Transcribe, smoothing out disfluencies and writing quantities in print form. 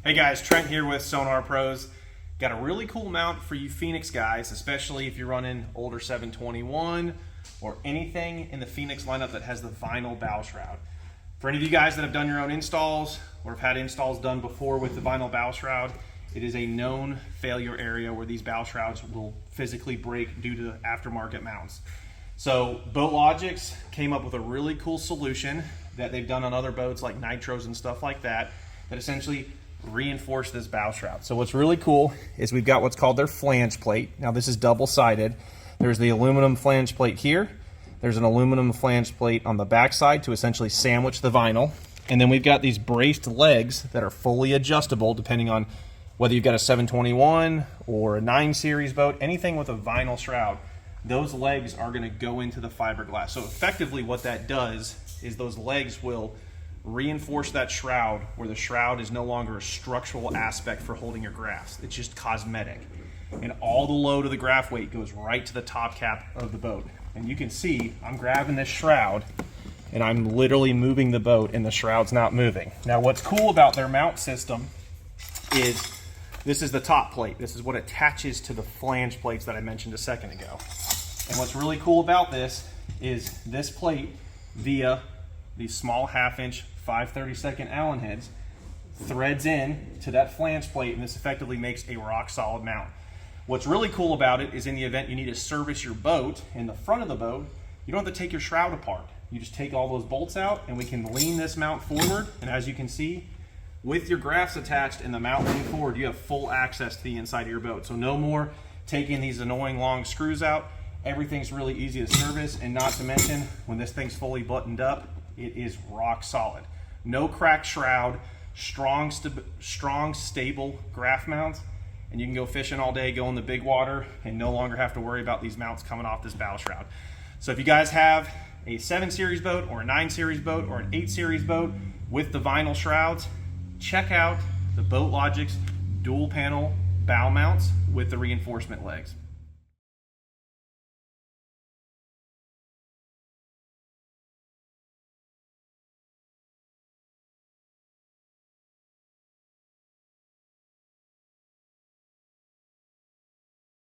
Hey guys, Trent here with SonarPros. Got a really cool mount for you Phoenix guys, especially if you're running older 721 or anything in the Phoenix lineup that has the vinyl bow shroud. For any of you guys that have done your own installs or have had installs done before with the vinyl bow shroud, it is a known failure area where these bow shrouds will physically break due to aftermarket mounts. So BoatLogix came up with a really cool solution that they've done on other boats like Nitros and stuff like that, that essentially reinforce this bow shroud. So what's really cool is we've got what's called their flange plate. Now this is double-sided. There's the aluminum flange plate here. There's an aluminum flange plate on the backside to essentially sandwich the vinyl. And then we've got these braced legs that are fully adjustable depending on whether you've got a 721 or a 9 series boat, anything with a vinyl shroud. Those legs are going to go into the fiberglass. So effectively what that does is those legs will reinforce that shroud where the shroud is no longer a structural aspect for holding your graphs. It's just cosmetic. And all the load of the graph weight goes right to the top cap of the boat. And you can see I'm grabbing this shroud and I'm literally moving the boat and the shroud's not moving. Now what's cool about their mount system is this is the top plate. This is what attaches to the flange plates that I mentioned a second ago. And what's really cool about this is this plate via these small 1/2-inch 5/32 Allen heads threads in to that flange plate, and this effectively makes a rock solid mount. What's really cool about it is in the event you need to service your boat in the front of the boat, you don't have to take your shroud apart. You just take all those bolts out and we can lean this mount forward, and as you can see, with your graphs attached and the mount leaning forward, you have full access to the inside of your boat. So no more taking these annoying long screws out. Everything's really easy to service, and not to mention, when this thing's fully buttoned up, it is rock solid. No cracked shroud, strong, stable graph mounts, and you can go fishing all day, go in the big water, and no longer have to worry about these mounts coming off this bow shroud. So if you guys have a 7 series boat or a 9 series boat or an 8 series boat with the vinyl shrouds, check out the BoatLogix dual panel bow mounts with the reinforcement legs.